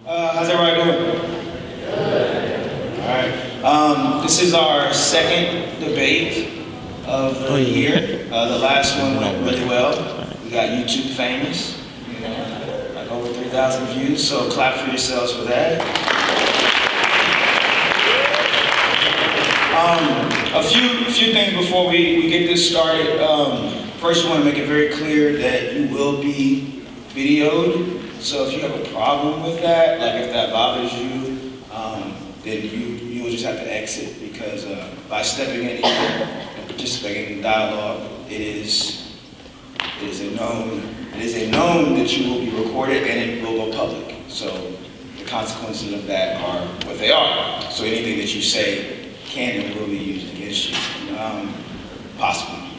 How's everybody doing? All right. This is our second debate of the year. The last one went really well. We got YouTube famous, like over 3,000 views. So clap for yourselves for that. A few things before we get this started. First, I want to make it very clear that you will be videoed. So if you have a problem with that, like if that bothers you, then you will just have to exit, because by stepping in here and participating in dialogue, it is a known that you will be recorded and it will go public. So the consequences of that are what they are. So anything that you say can and will be used against you, possibly.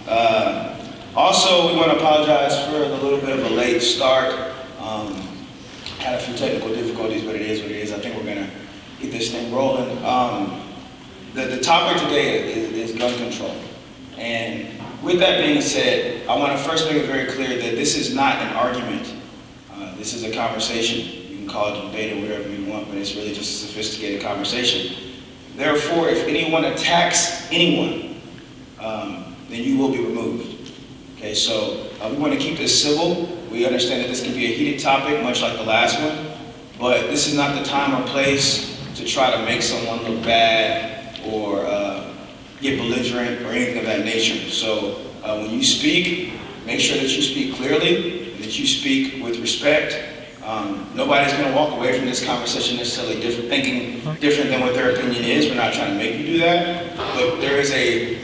Also, we want to apologize for the little bit of a late start. Had a few technical difficulties, but it is what it is. I think we're going to get this thing rolling. The topic today is gun control. And with that being said, I want to first make it very clear that this is not an argument. This is a conversation. You can call it a debate or whatever you want, but it's really just a sophisticated conversation. Therefore, if anyone attacks anyone, then you will be removed. Okay, so we want to keep this civil. We understand that this can be a heated topic, much like the last one, but this is not the time or place to try to make someone look bad or get belligerent or anything of that nature. So when you speak, make sure that you speak clearly, that you speak with respect. Nobody's going to walk away from this conversation necessarily thinking different than what their opinion is. We're not trying to make you do that, but there is a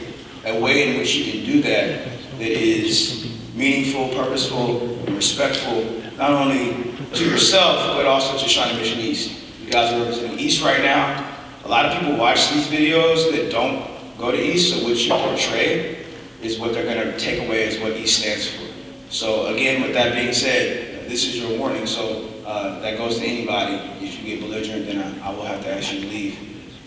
way in which you can do that is meaningful, purposeful, and respectful, not only to yourself, but also to Shawnee Mission East. You guys are representing East right now. A lot of people watch these videos that don't go to East, so what you portray is what they're going to take away as what East stands for. So again, with that being said, this is your warning, so that goes to anybody. If you get belligerent, then I will have to ask you to leave.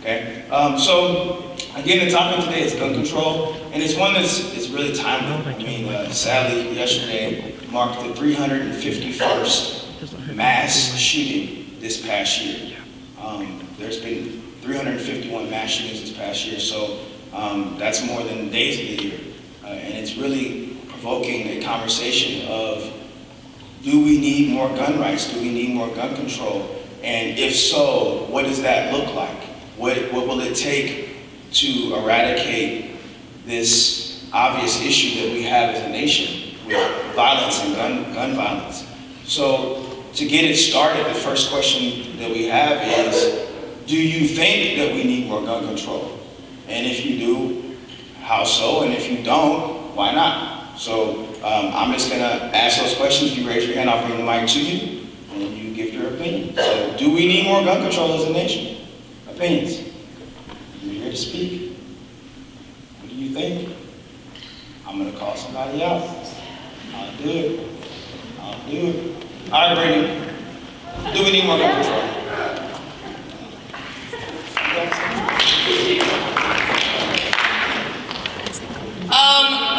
Okay? So again, the topic today is gun control, and it's one that's really timely. I mean, sadly, yesterday marked the 351st mass shooting this past year. There's been 351 mass shootings this past year, so that's more than days of the year. And it's really provoking a conversation of, do we need more gun rights? Do we need more gun control? And if so, what does that look like? What will it take to eradicate this obvious issue that we have as a nation with violence and gun violence? So to get it started, the first question that we have is, do you think that we need more gun control? And if you do, how so? And if you don't, why not? So I'm just gonna ask those questions. You raise your hand, I'll bring the mic to you, and you give your opinion. So do we need more gun control as a nation? Opinions. You're here to speak. What do you think? I'm going to call somebody out. I'll do it. I'll do it. All right, Brady. Do we need more gun control?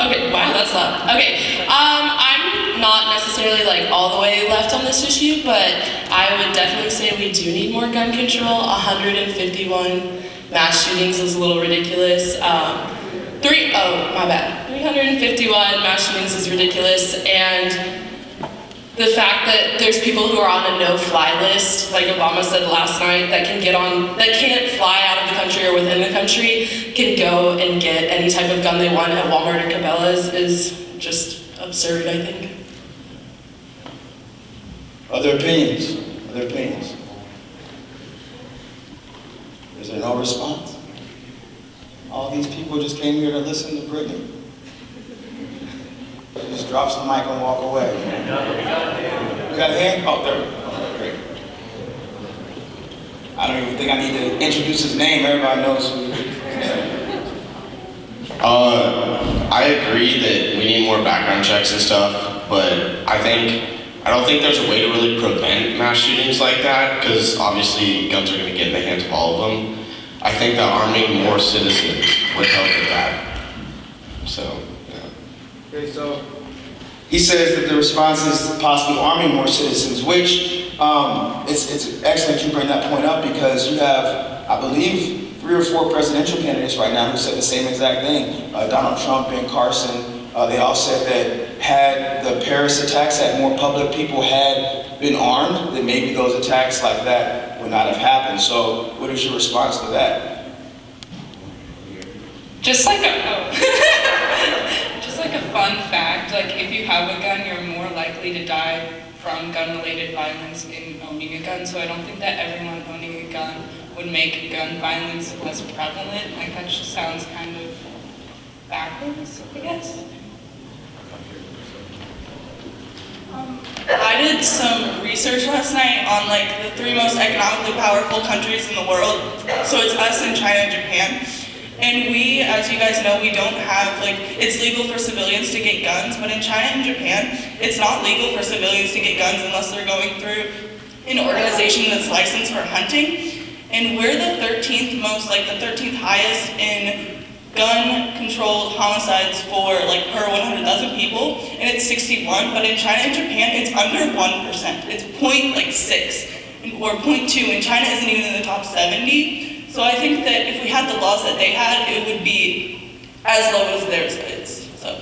Okay, wow, that's loud. Okay, I'm not necessarily like all the way left on this issue, but I would definitely say we do need more gun control. 151 mass shootings is a little ridiculous. 351 mass shootings is ridiculous, and the fact that there's people who are on a no-fly list, like Obama said last night, that can't fly out of the country or within the country, can go and get any type of gun they want at Walmart or Cabela's is just absurd, I think. Other opinions? Other opinions? Is there no response? All these people just came here to listen to Brittany. She just drops the mic and walk away. You got a hand? Oh, there we go. Okay, great. I don't even think I need to introduce his name. Everybody knows who he is. I agree that we need more background checks and stuff, but I don't think there's a way to really prevent mass shootings like that, because obviously guns are going to get in the hands of all of them. I think that arming more citizens would help with that. So, yeah. Okay, so he says that the response is possibly arming more citizens, which It's excellent you bring that point up because you have, I believe, 3 or 4 presidential candidates right now who said the same exact thing. Donald Trump, Ben Carson, they all said that had the Paris attacks, had more public people had been armed, then maybe those attacks like that would not have happened. So what is your response to that? Just like just like a fun fact, like if you have a gun, you're more likely to die from gun-related violence in owning a gun. So I don't think that everyone owning a gun would make gun violence less prevalent. Like that just sounds kind of backwards, I guess. I did some research last night on like the 3 most economically powerful countries in the world. So it's us and China and Japan. And we, as you guys know, we don't have, like, it's legal for civilians to get guns, but in China and Japan, it's not legal for civilians to get guns unless they're going through an organization that's licensed for hunting. And we're the 13th most, like the 13th highest in gun-controlled homicides for, like, per 100,000 people, and it's 61, but in China and Japan, it's under 1%. It's 0.6, or 0.2, and China isn't even in the top 70. So I think that if we had the laws that they had, it would be as low as theirs is. So.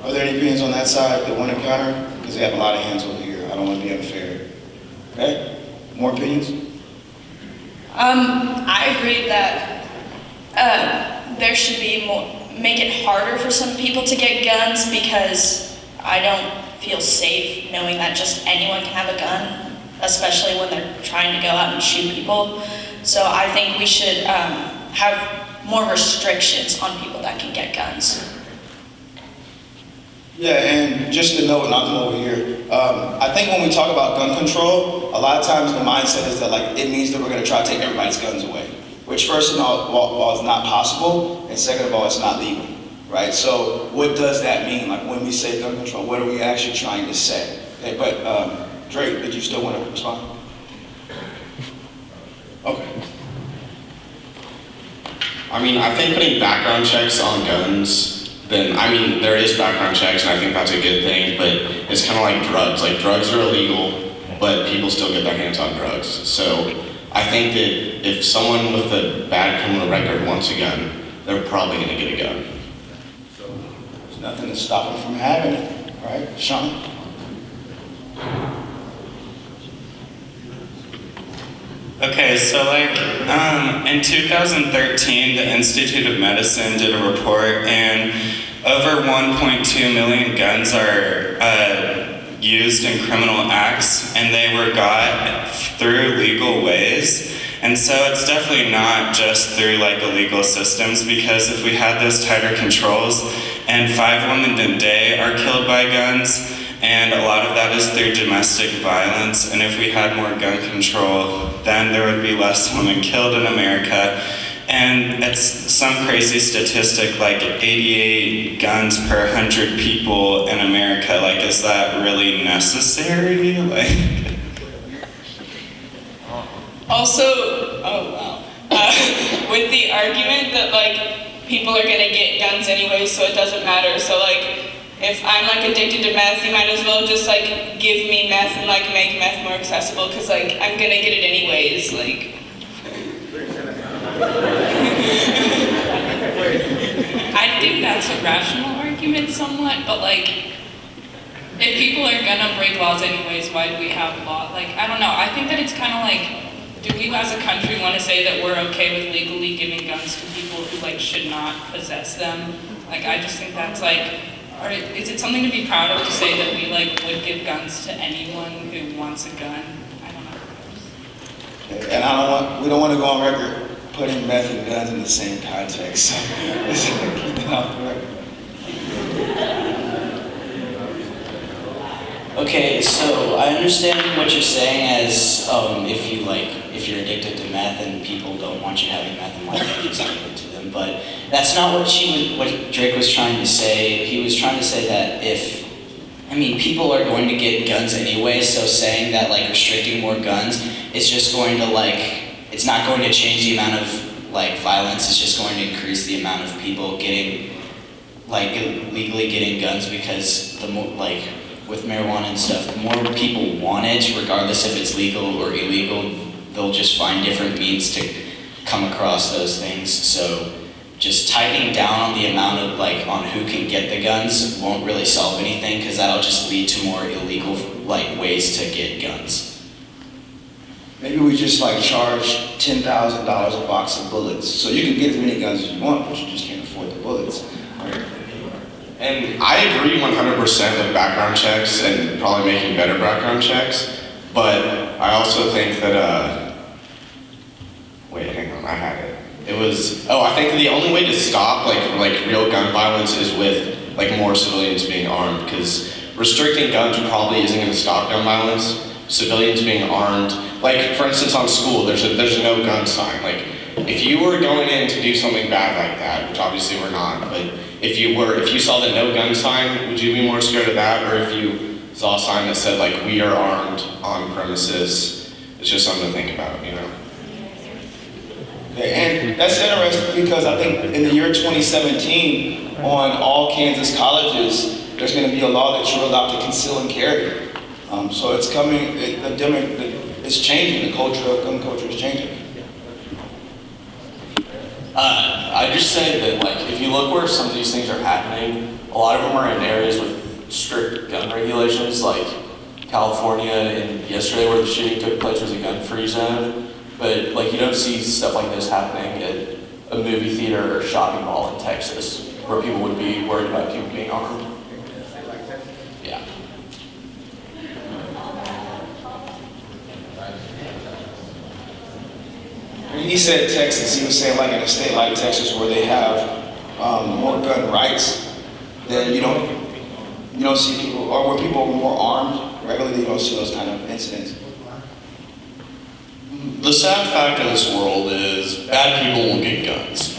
Are there any opinions on that side that want to counter? Because they have a lot of hands over here. I don't want to be unfair. Okay? More opinions? I agree that there should be more, make it harder for some people to get guns because I don't feel safe knowing that just anyone can have a gun, especially when they're trying to go out and shoot people. So I think we should have more restrictions on people that can get guns. Yeah, and just to note, and I'll come over here, I think when we talk about gun control, a lot of times the mindset is that like it means that we're going to try to take everybody's guns away, which first of all is not possible, and second of all, it's not legal, right? So what does that mean? Like when we say gun control, what are we actually trying to say? Okay, but Drake, did you still want to respond? Okay. I mean, I think putting background checks on guns, then, I mean, there is background checks, and I think that's a good thing, but it's kind of like drugs. Like, drugs are illegal, but people still get their hands on drugs. So I think that if someone with a bad criminal record wants a gun, they're probably going to get a gun. So there's nothing to stop them from having it, right? Sean? Okay, so like in 2013, the Institute of Medicine did a report, and over 1.2 million guns are used in criminal acts, and they were got through legal ways. And so it's definitely not just through like illegal systems, because if we had those tighter controls, and 5 women a day are killed by guns, and a lot of that is through domestic violence, and if we had more gun control, then there would be less women killed in America. And it's some crazy statistic, like 88 guns per 100 people in America. Like, is that really necessary? Like. Also, oh wow, with the argument that like people are gonna get guns anyway, so it doesn't matter. So like, if I'm like addicted to meth, you might as well just like give me meth and like make meth more accessible, because like I'm gonna get it anyways. Like. I think that's a rational argument somewhat, but like, if people are gonna break laws anyways, why do we have law? Like, I don't know, I think that it's kind of like, do we as a country want to say that we're okay with legally giving guns to people who like should not possess them? Like, I just think that's like, is it something to be proud of to say that we like would give guns to anyone who wants a gun? I don't know. And we don't want to go on record putting meth and guns in the same context. So let's keep that off the record. Okay, so I understand what you're saying as if you're addicted to meth and people don't want you having meth and why don't you just give it to them, but that's not what Drake was trying to say. He was trying to say that people are going to get guns anyway, so saying that like restricting more guns is just going to it's not going to change the amount of violence, it's just going to increase the amount of people getting legally getting guns, because with marijuana and stuff, the more people want it, regardless if it's legal or illegal, they'll just find different means to come across those things. So just tightening down on the amount of on who can get the guns won't really solve anything, because that'll just lead to more illegal ways to get guns. Maybe we just charge $10,000 a box of bullets, so you can get as many guns as you want, but you just can't afford the bullets. And I agree 100% with background checks and probably making better background checks, but I also think that, wait, hang on, I had it. It was, I think the only way to stop real gun violence is with more civilians being armed, because restricting guns probably isn't going to stop gun violence. Civilians being armed, for instance on school, there's a no gun sign. If you were going in to do something bad like that, which obviously we're not, but if you saw the no gun sign, would you be more scared of that, or if you saw a sign that said we are armed on premises? It's just something to think about, you know. And that's interesting, because I think in the year 2017, on all Kansas colleges, there's going to be a law that you're allowed to conceal and carry. So it's coming, it's changing, the gun culture is changing. I just say that if you look where some of these things are happening, a lot of them are in areas with strict gun regulations, like California, and yesterday where the shooting took place was a gun-free zone. But you don't see stuff like this happening at a movie theater or shopping mall in Texas, where people would be worried about people being armed. Yeah. When he said Texas, he was saying in a state like Texas where they have more gun rights, then you don't see people, or where people are more armed regularly, you don't see those kind of incidents. The sad fact of this world is bad people will get guns.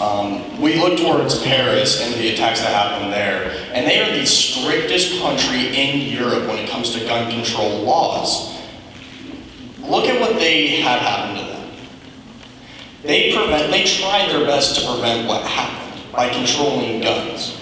We look towards Paris and the attacks that happened there, and they are the strictest country in Europe when it comes to gun control laws. Look at what they had happen to them. They tried their best to prevent what happened by controlling guns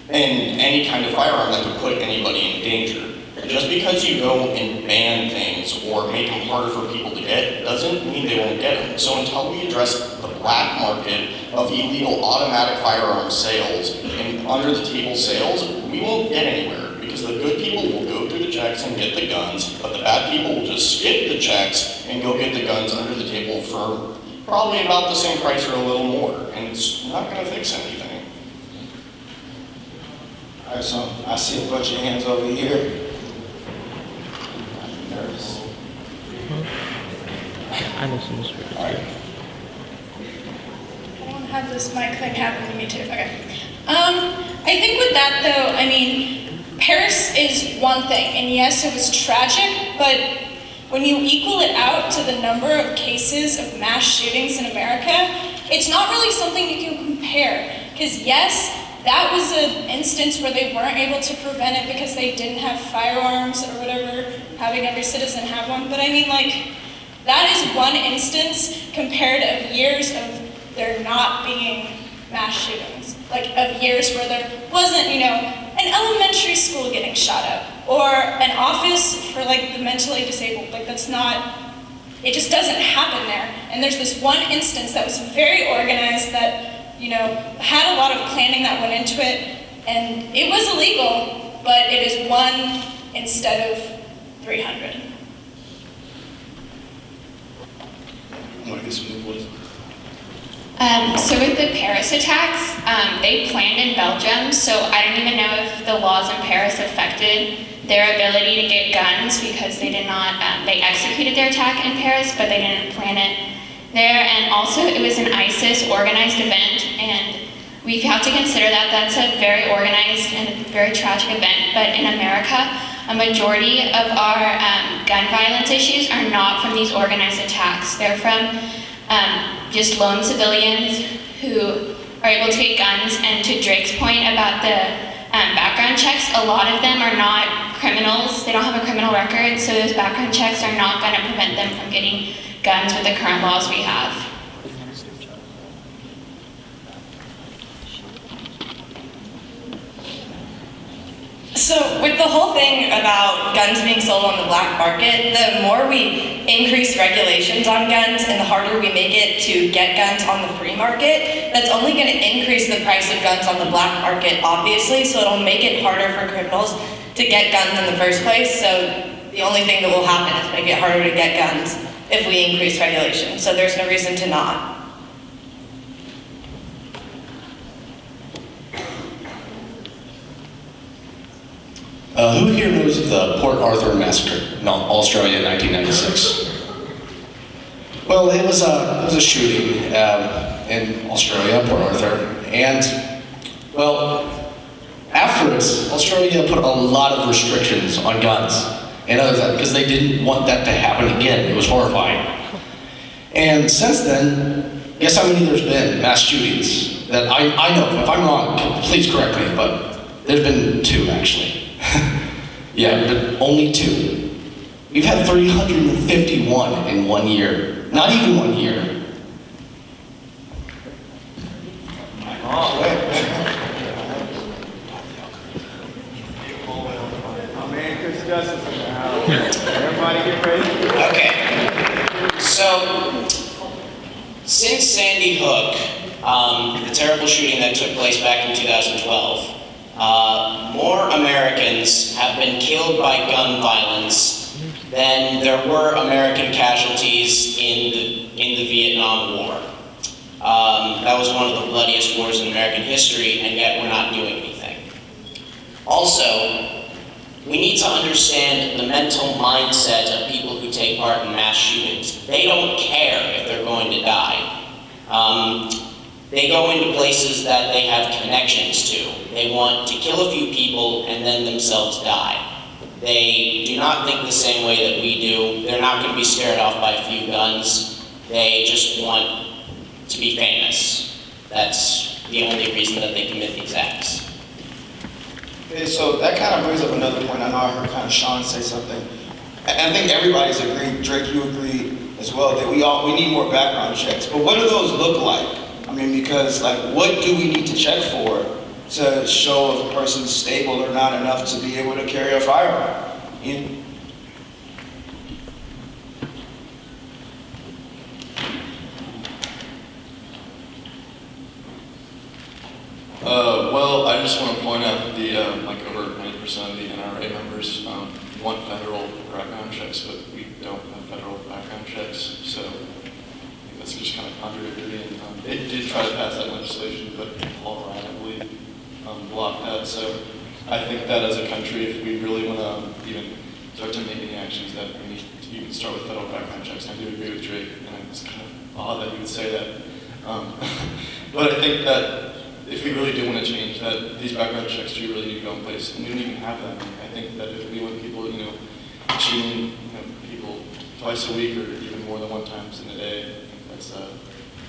and any kind of firearm that could put anybody in danger. Just because you go and ban things or make them harder for people to get doesn't mean they won't get them. So until we address the black market of illegal automatic firearm sales and under-the-table sales, we won't get anywhere, because the good people will go through the checks and get the guns, but the bad people will just skip the checks and go get the guns under the table for probably about the same price or a little more, and it's not going to fix anything. All right, so I see a bunch of hands over here. Nervous. I know some is All right. I don't have this mic thing happen to me too. Okay. I think with that though, Paris is one thing, and yes, it was tragic, but when you equal it out to the number of cases of mass shootings in America, it's not really something you can compare. Because yes, that was an instance where they weren't able to prevent it because they didn't have firearms or whatever, having every citizen have one. But that is one instance compared of years of there not being mass shootings. Of years where there wasn't, an elementary school getting shot up, or an office for the mentally disabled. That's not, it just doesn't happen there. And there's this one instance that was very organized that, had a lot of planning that went into it, and it was illegal, but it is one instead of 300. I want to get some new voice. So with the Paris attacks, they planned in Belgium, so I don't even know if the laws in Paris affected their ability to get guns, because they did not, they executed their attack in Paris, but they didn't plan it there. And also it was an ISIS organized event, and we have to consider that that's a very organized and very tragic event. But in America, a majority of our gun violence issues are not from these organized attacks. They're from just lone civilians who are able to get guns. And to Drake's point about the background checks, a lot of them are not criminals. They don't have a criminal record, so those background checks are not going to prevent them from getting guns with the current laws we have. So with the whole thing about guns being sold on the black market, the more we increase regulations on guns and the harder we make it to get guns on the free market, that's only going to increase the price of guns on the black market, obviously, so it'll make it harder for criminals to get guns in the first place. So the only thing that will happen is make it harder to get guns if we increase regulation. So there's no reason to not. Who here knows of the Port Arthur Massacre in Australia in 1996? Well, it was a shooting in Australia, Port Arthur, and, well, afterwards, Australia put a lot of restrictions on guns and other things because they didn't want that to happen again. It was horrifying. And since then, guess how many there's been mass shootings that I know of. If I'm wrong, please correct me, but there's been 2 actually. Yeah, but only 2. We've had 351 in 1 year. Not even 1 year. Oh, wait. Oh man, Chris Justice in the house. Everybody get ready. Okay, so since Sandy Hook, the terrible shooting that took place back in 2012, more Americans have been killed by gun violence than there were American casualties in the Vietnam War. That was one of the bloodiest wars in American history, and yet we're not doing anything. Also, we need to understand the mental mindset of people who take part in mass shootings. They don't care if they're going to die. They go into places that they have connections to. They want to kill a few people and then themselves die. They do not think the same way that we do. They're not going to be scared off by a few guns. They just want to be famous. That's the only reason that they commit these acts. Okay, so that kind of brings up another point. I know I heard kind of Sean say something. And I think everybody's agreed, Drake, you agree as well, that we need more background checks. But what do those look like? I mean, because like, what do we need to check for to show if a person's stable or not enough to be able to carry a firearm? Well, I just want to point out that the like over 90% of the NRA members want federal background checks, but we don't have federal background checks. So I think that's just kind of contradictory. And they did try to pass that legislation, but Paul Ryan, I believe, blocked that. So I think that as a country, if we really want to even start to make any actions, that we need to even start with federal background checks. And I do agree with Drake, and it's kind of odd that he would say that. But I think that if we really do want to change that, these background checks do really need to go in place, and we don't even have that. I think that if we want people, shooting, people twice a week or even more than 1 time in a day, I think that's a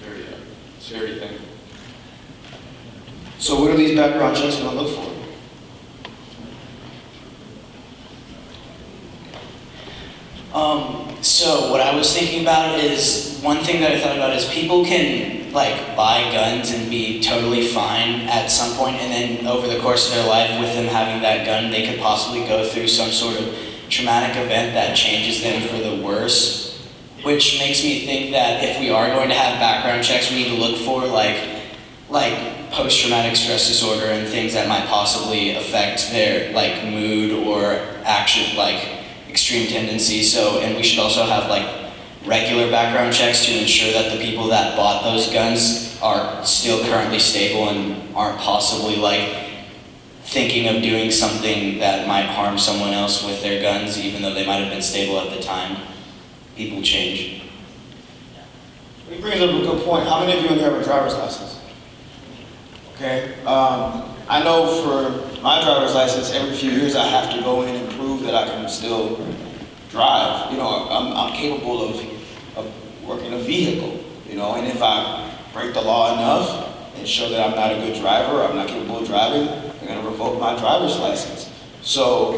very scary thing. So what are these background checks going to look for? So what I was thinking about is, one thing that I thought about is people can buy guns and be totally fine at some point, and then over the course of their life with them having that gun, they could possibly go through some sort of traumatic event that changes them for the worse, which makes me think that if we are going to have background checks, we need to look for like post-traumatic stress disorder and things that might possibly affect their mood or action, extreme tendencies. So, and we should also have regular background checks to ensure that the people that bought those guns are still currently stable and aren't possibly thinking of doing something that might harm someone else with their guns, even though they might have been stable at the time. People change. He brings up a good point. How many of you in here have a driver's license? Okay. I know for my driver's license, every few years I have to go in and prove that I can still drive. I'm capable of working a vehicle, and if I break the law enough and show that I'm not a good driver, I'm not capable of driving, they're going to revoke my driver's license. So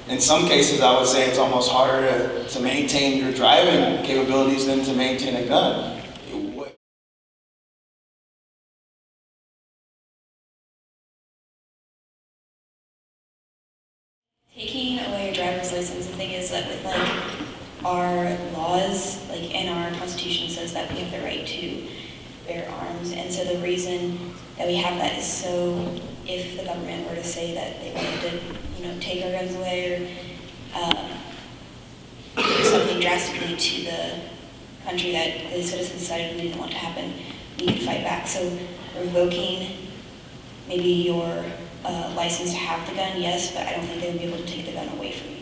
in some cases, I would say it's almost harder to maintain your driving capabilities than to maintain a gun. Taking away your driver's license, the thing is that with like our laws, like in our constitution says that we have the right to bear arms, and so the reason that we have that is so if the government were to say that they wanted to, take our guns away or do something drastically to the country that the citizens decided we didn't want to happen, we could fight back. So revoking maybe your license to have the gun, yes, but I don't think they would be able to take the gun away from you.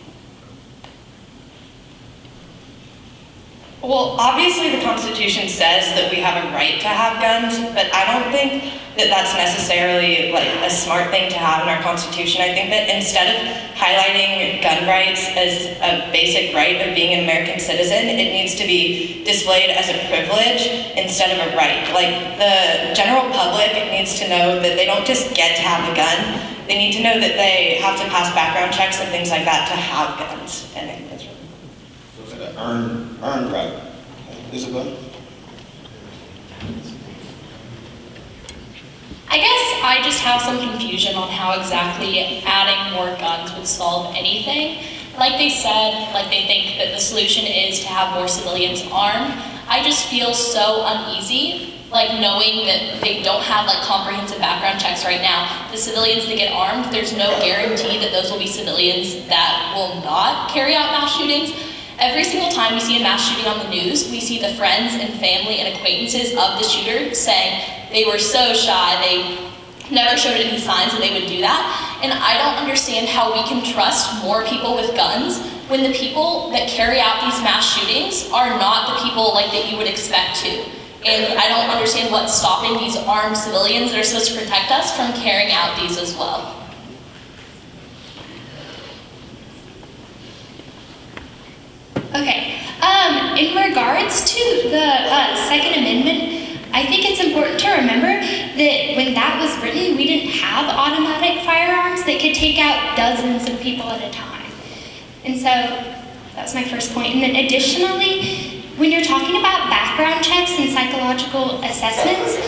Well, obviously the Constitution says that we have a right to have guns, but I don't think that that's necessarily like a smart thing to have in our Constitution. I think that instead of highlighting gun rights as a basic right of being an American citizen, it needs to be displayed as a privilege instead of a right. Like the general public needs to know that they don't just get to have a gun. They need to know that they have to pass background checks and things like that to have guns. And I think that's really So it's an earned right. Isabel? I guess I just have some confusion on how exactly adding more guns would solve anything. Like they said, like they think that the solution is to have more civilians armed. I just feel so uneasy, like knowing that they don't have like comprehensive background checks right now. The civilians that get armed, there's no guarantee that those will be civilians that will not carry out mass shootings. Every single time we see a mass shooting on the news, we see the friends and family and acquaintances of the shooter saying they were so shy, they never showed any signs that they would do that. And I don't understand how we can trust more people with guns when the people that carry out these mass shootings are not the people like that you would expect to. And I don't understand what's stopping these armed civilians that are supposed to protect us from carrying out these as well. Okay, in regards to the Second Amendment, I think it's important to remember that when that was written, we didn't have automatic firearms that could take out dozens of people at a time. And so that's my first point. And then additionally, when you're talking about background checks and psychological assessments,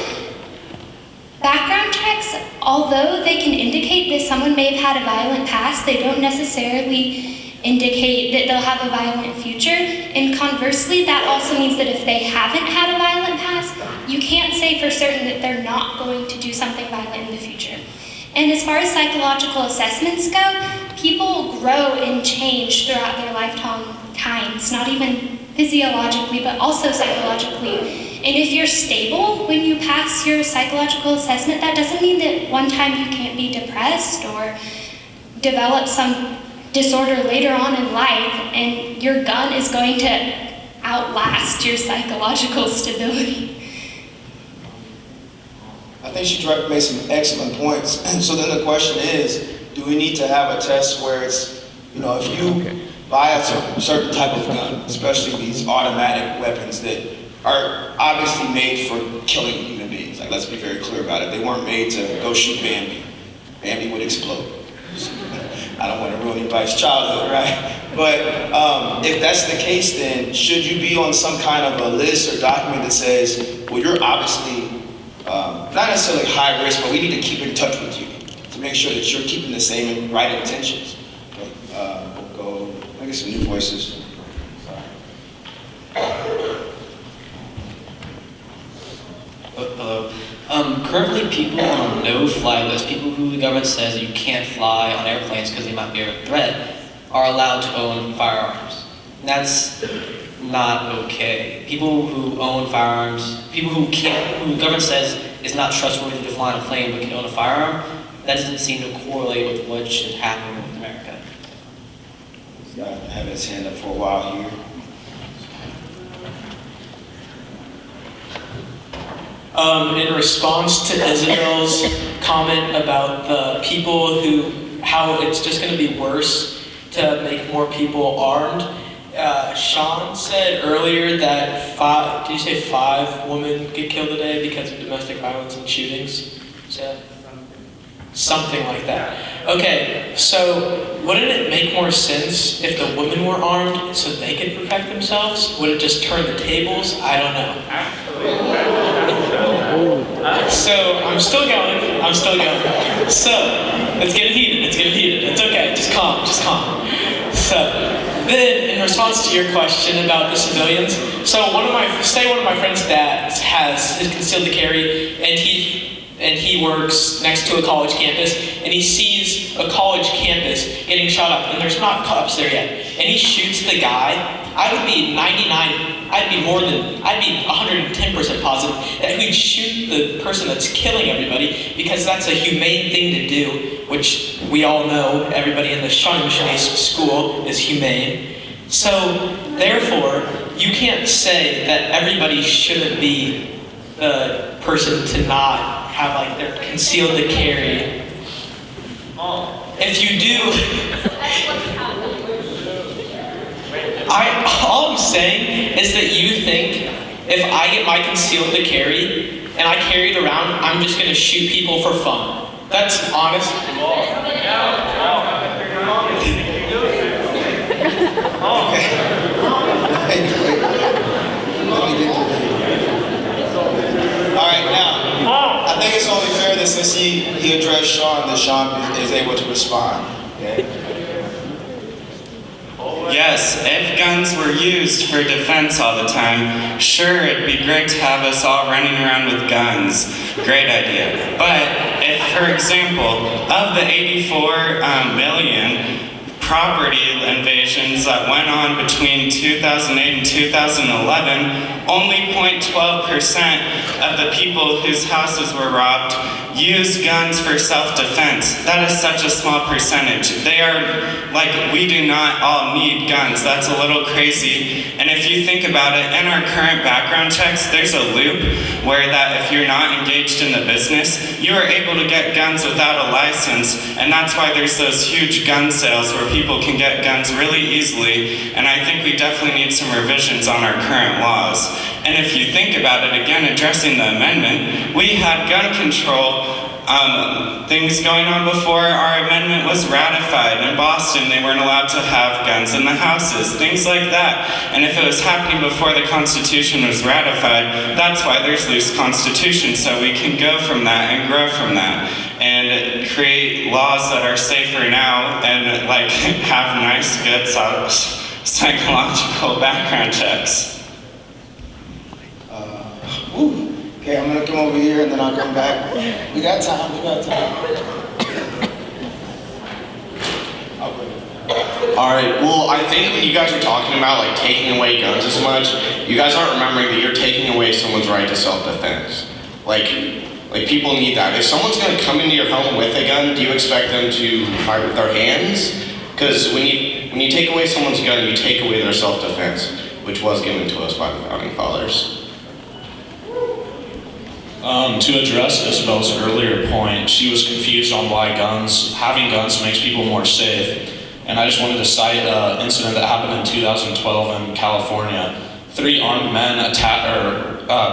background checks, although they can indicate that someone may have had a violent past, they don't necessarily indicate that they'll have a violent future. And conversely, that also means that if they haven't had a violent past, you can't say for certain that they're not going to do something violent in the future. And as far as psychological assessments go, people grow and change throughout their lifetimes, not even physiologically, but also psychologically. And if you're stable when you pass your psychological assessment, that doesn't mean that one time you can't be depressed or develop some disorder later on in life, and your gun is going to outlast your psychological stability. I think she made some excellent points. And so then the question is, do we need to have a test where it's, if you buy a certain type of gun, especially these automatic weapons that are obviously made for killing human beings. Like, let's be very clear about it. They weren't made to go shoot Bambi. Bambi would explode. I don't want to ruin anybody's childhood, right? But if that's the case, then should you be on some kind of a list or document that says, well, you're obviously not necessarily high risk, but we need to keep in touch with you to make sure that you're keeping the same and right intentions. We'll go, I guess, some new voices. Hello. Currently, people on a no-fly list, people who the government says you can't fly on airplanes because they might be a threat, are allowed to own firearms. And that's not okay. People who own firearms, people who the government says is not trustworthy to fly on a plane but can own a firearm, that doesn't seem to correlate with what should happen with America. He's got to have his hand up for a while here. In response to Isabel's comment about the people how it's just going to be worse to make more people armed, Sean said earlier that five women get killed a day because of domestic violence and shootings? Something like that. Okay, so wouldn't it make more sense if the women were armed so they could protect themselves? Would it just turn the tables? I don't know. So, I'm still going. So, it's getting heated. It's okay. Just calm. So then, in response to your question about the civilians, so one of my friend's dads has his concealed carry, and he works next to a college campus, and he sees a college campus getting shot up, and there's not cops there yet, and he shoots the guy. I'd be 110% positive that he'd shoot the person that's killing everybody, because that's a humane thing to do, which we all know everybody in the Shawnee Mission School is humane. So, therefore, you can't say that everybody shouldn't be the person to not have like their concealed to carry. If you do, all I'm saying is that you think if I get my concealed to carry and I carry it around, I'm just gonna shoot people for fun. That's honest. Alright, now, I think it's only fair that since he addressed Sean, that Sean is able to respond. Okay? Yes, if guns were used for defense all the time, sure, it'd be great to have us all running around with guns. Great idea. But if, for example, of the 84 million property invasions that went on between 2008 and 2011, only 0.12% of the people whose houses were robbed used guns for self-defense. That is such a small percentage. They are, like, we do not all need guns. That's a little crazy. And if you think about it, in our current background checks, there's a loop where that if you're not engaged in the business, you are able to get guns without a license, and that's why there's those huge gun sales where people can get guns really easily, and I think we definitely need some revisions on our current laws. And if you think about it, again, addressing the amendment, we had gun control things going on before our amendment was ratified. In Boston, they weren't allowed to have guns in the houses, things like that. And if it was happening before the Constitution was ratified, that's why there's loose Constitution, so we can go from that and grow from that. And create laws that are safer now and like have nice, good psychological background checks. Okay, I'm gonna come over here and then I'll come back. We got time. All right, well, I think when you guys are talking about like taking away guns as much, you guys aren't remembering that you're taking away someone's right to self-defense. Like people need that. If someone's gonna come into your home with a gun, do you expect them to fight with their hands? Because when you take away someone's gun, you take away their self-defense, which was given to us by the Founding Fathers. To address Isabel's earlier point, she was confused on why having guns makes people more safe. And I just wanted to cite an incident that happened in 2012 in California. 3 armed men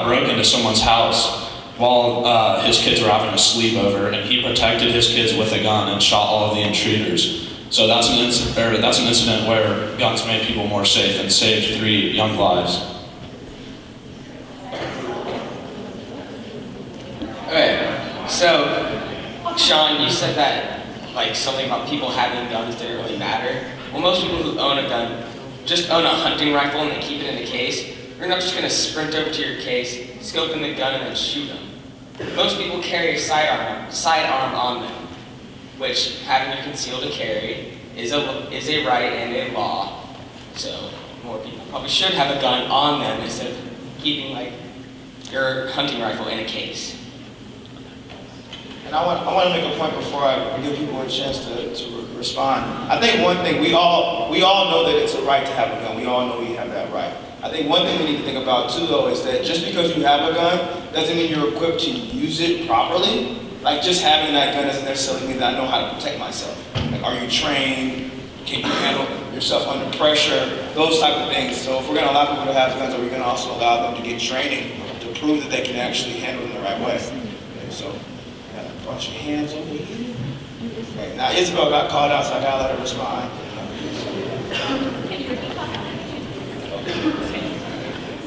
broke into someone's house while his kids were having a sleepover, and he protected his kids with a gun and shot all of the intruders. So that's an incident where guns made people more safe and saved 3 young lives. Okay, so Sean, you said that like something about people having guns didn't really matter. Well, most people who own a gun just own a hunting rifle and they keep it in a case. You're not just gonna sprint over to your case, scope in the gun, and then shoot them. Most people carry a sidearm on them, which having a concealed to carry is a right and a law. So more people probably should have a gun on them instead of keeping like your hunting rifle in a case. And I want to make a point before I give people a chance to respond. I think one thing, we all know that it's a right to have a gun. We all know we have that right. I think one thing we need to think about too, though, is that just because you have a gun doesn't mean you're equipped to use it properly. Like just having that gun doesn't necessarily mean that I know how to protect myself. Like, are you trained? Can you handle yourself under pressure? Those type of things. So if we're going to allow people to have guns, are we going to also allow them to get training to prove that they can actually handle them the right way? Okay, so. Bunch of hands over here. Okay, now Isabel got called out, so I gotta let her respond.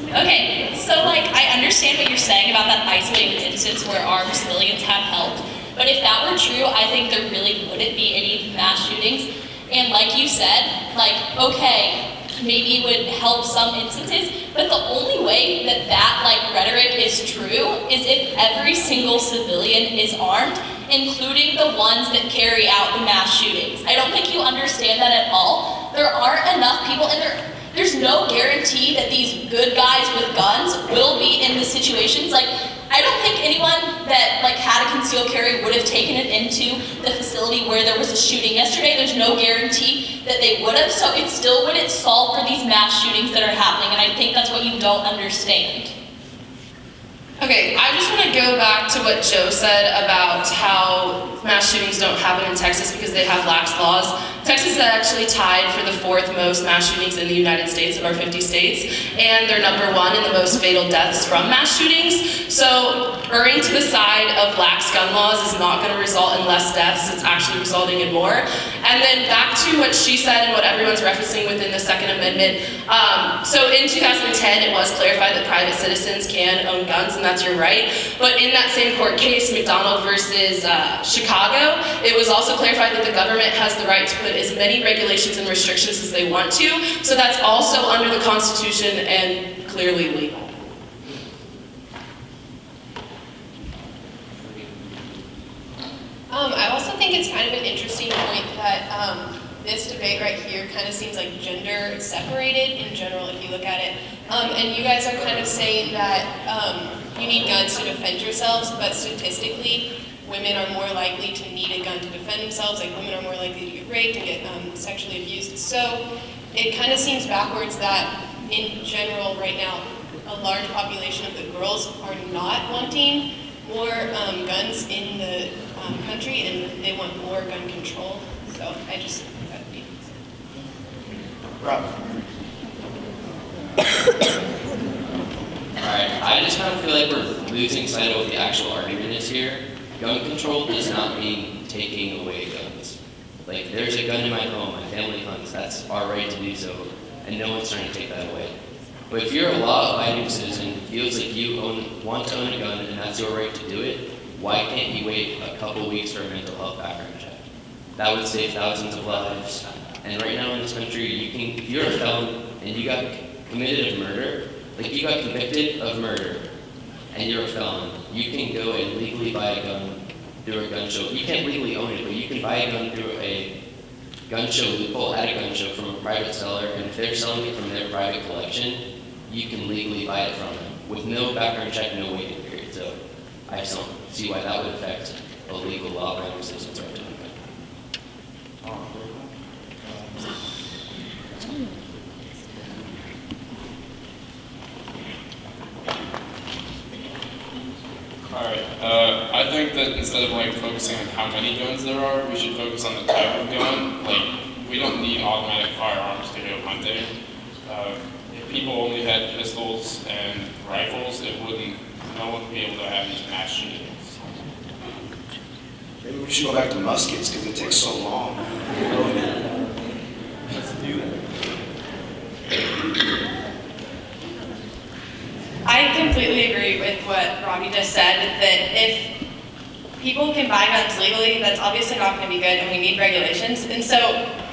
Okay, so like I understand what you're saying about that isolated instance where armed civilians have helped, but if that were true, I think there really wouldn't be any mass shootings. And like you said, like, okay, maybe it would help some instances, but the only way that that like rhetoric is true is if every single civilian is armed, including the ones that carry out the mass shootings. I don't think you understand that at all. There aren't enough people, and there's no guarantee that these good guys with guns will be in the situations. Like, I don't think anyone that like had a concealed carry would have taken it into the facility where there was a shooting yesterday. There's no guarantee that they would have, so it still wouldn't solve for these mass shootings that are happening, and I think that's what you don't understand. Okay, I just want to go back to what Joe said about how mass shootings don't happen in Texas because they have lax laws. Texas is actually tied for the 4th most mass shootings in the United States of our 50 states, and they're number 1 in the most fatal deaths from mass shootings. So erring to the side of lax gun laws is not going to result in less deaths, it's actually resulting in more. And then back to what she said and what everyone's referencing within the Second Amendment. So in 2010, it was clarified that private citizens can own guns, and that's your right. But in that same court case, McDonald versus Chicago, it was also clarified that the government has the right to put as many regulations and restrictions as they want to. So that's also under the Constitution and clearly legal. I also think it's kind of an interesting point that this debate right here kind of seems like gender separated in general if you look at it. And you guys are kind of saying that you need guns to defend yourselves, but statistically, women are more likely to need a gun to defend themselves, like women are more likely to get raped and get sexually abused. So it kind of seems backwards that in general right now, a large population of the girls are not wanting more guns in the country, and they want more gun control. So I just think that'd be. Rob. Alright, I just kind of feel like we're losing sight of what the actual argument is here. Gun control does not mean taking away guns. Like, there's a gun in my home, my family hunts, that's our right to do so, and no one's trying to take that away. But if you're a law-abiding citizen who feels like you want to own a gun and that's your right to do it, why can't you wait a couple weeks for a mental health background check? That would save thousands of lives. And right now in this country, if you're a felon and you got committed of murder, like you got convicted of murder and you're a felon, you can go and legally buy a gun through a gun show. You can't legally own it, but you can buy a gun through a gun show loophole at a gun show from a private seller, and if they're selling it from their private collection, you can legally buy it from them with no background check, no waiting period. So I just don't see why that would affect a legal law-abiding citizen's right to own a gun. Alright, I think that instead of like focusing on how many guns there are, we should focus on the type of gun. Like, we don't need automatic firearms to go hunting. If people only had pistols and rifles, no one would be able to have these mass shootings. Maybe we should go back to muskets because it takes so long. Let's do that. I completely agree with what Robbie just said, that if people can buy guns legally, that's obviously not going to be good, and we need regulations. And so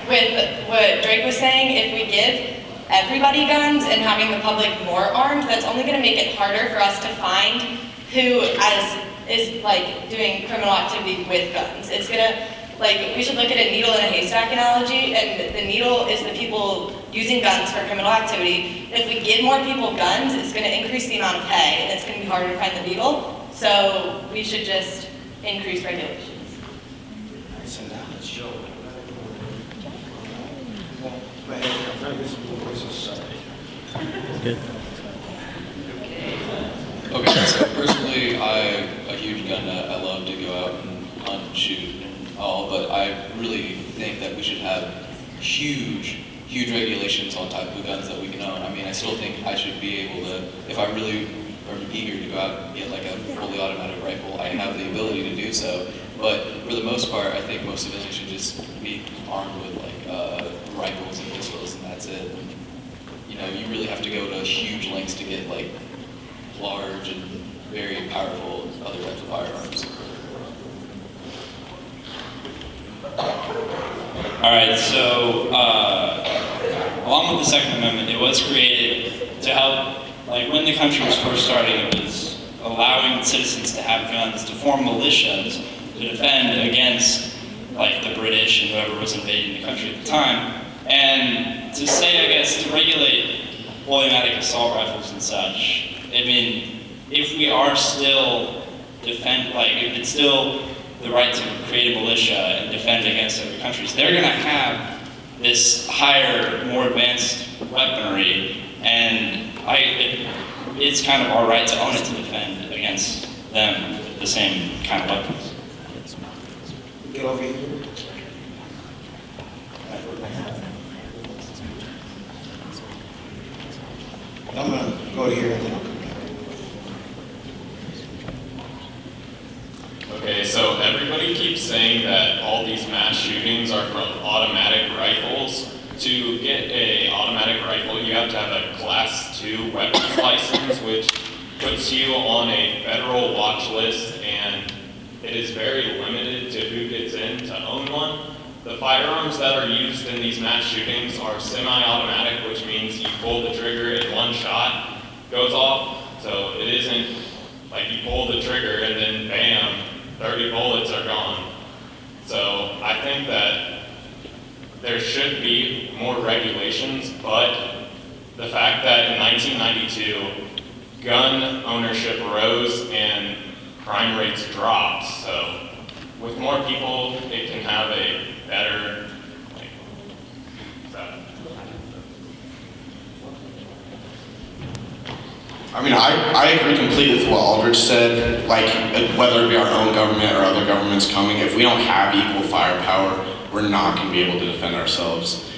with what Drake was saying, if we give everybody guns and having the public more armed, that's only going to make it harder for us to find who is like doing criminal activity with guns. It's going to, like, we should look at a needle in a haystack analogy, and the needle is the people using guns for criminal activity. If we give more people guns, it's going to increase the amount of hay, and it's going to be harder to find the needle. So we should just increase regulations. So now let's show. Good. Okay, so personally, I'm a huge gun nut. I love to go out and hunt and shoot and all, but I really think that we should have huge regulations on type of guns that we can own. I mean, I still think I should be able to, if I really am eager to go out and get like a fully automatic rifle, I have the ability to do so. But for the most part, I think most of us should just be armed with like rifles and pistols, and that's it. You know, you really have to go to huge lengths to get like large and very powerful other types of firearms. All right, so along with the Second Amendment, it was created to help, like when the country was first starting, it was allowing citizens to have guns, to form militias, to defend against like the British and whoever was invading the country at the time. And to say, I guess, to regulate automatic assault rifles and such, I mean, if we are still if it's still the right to create a militia and defend against other countries, they're gonna have this higher, more advanced weaponry, and it's kind of our right to own it to defend against them with the same kind of weapons. Get over here. I'm gonna go here and then I'll come back. Okay, so everybody keeps saying that all these mass shootings are from automatic rifles. To get an automatic rifle, you have to have a Class II weapons license, which puts you on a federal watch list, and it is very limited to who gets in to own one. The firearms that are used in these mass shootings are semi-automatic, which means you pull the trigger and one shot goes off. So it isn't like you pull the trigger and then bam, 30 bullets are gone. So I think that there should be more regulations, but the fact that in 1992, gun ownership rose and crime rates dropped. So with more people, it can have a better, I mean, I agree completely with what Aldrich said, like whether it be our own government or other governments coming, if we don't have equal firepower, we're not going to be able to defend ourselves.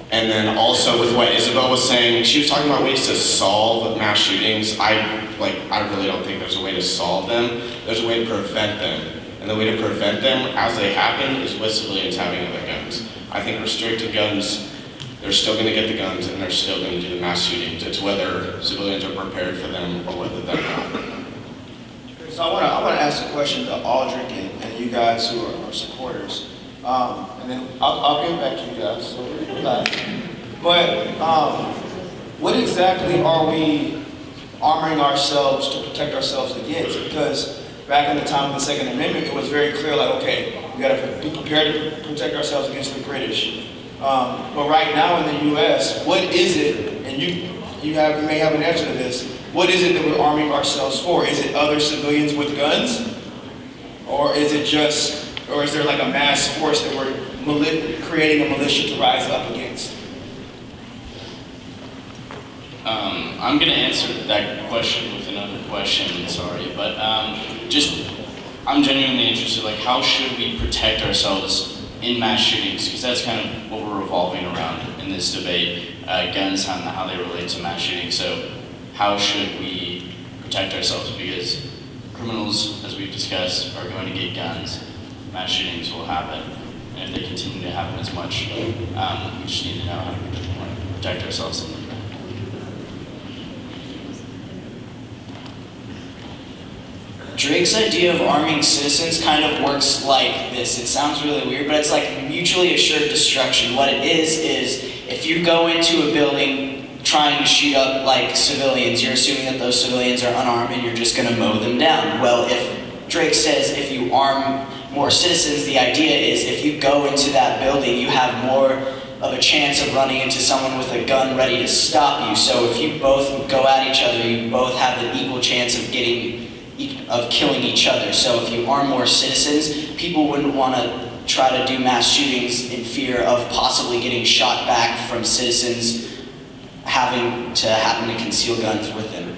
And then also with what Isabel was saying, she was talking about ways to solve mass shootings. I really don't think there's a way to solve them. There's a way to prevent them. And the way to prevent them as they happen is with civilians having other guns. I think restricted guns, they're still going to get the guns and they're still going to do the mass shootings. It's whether civilians are prepared for them or whether they're not. So I want to ask a question to Aldrich and you guys who are supporters. And then I'll get back to you guys, so relax. But what exactly are we arming ourselves to protect ourselves against? Because back in the time of the Second Amendment, it was very clear, like, okay, we gotta be prepared to protect ourselves against the British. But right now in the U.S., what is it, and you may have an answer to this, what is it that we're arming ourselves for? Is it other civilians with guns? Or is it just, or is there like a mass force that we're creating a militia to rise up against? I'm going to answer that question with another question, sorry, but I'm genuinely interested, like, how should we protect ourselves in mass shootings? Because that's kind of what we're revolving around in this debate, guns and how they relate to mass shootings. So how should we protect ourselves? Because criminals, as we've discussed, are going to get guns. Mass shootings will happen. And if they continue to happen as much, we just need to know how to protect ourselves in them. Drake's idea of arming citizens kind of works like this. It sounds really weird, but it's like mutually assured destruction. What it is if you go into a building trying to shoot up like civilians, you're assuming that those civilians are unarmed and you're just going to mow them down. Well, if Drake says if you arm more citizens, the idea is if you go into that building, you have more of a chance of running into someone with a gun ready to stop you. So if you both go at each other, you both have the equal chance of killing each other. So if you arm more citizens, people wouldn't want to try to do mass shootings in fear of possibly getting shot back from citizens having to happen to conceal guns with them.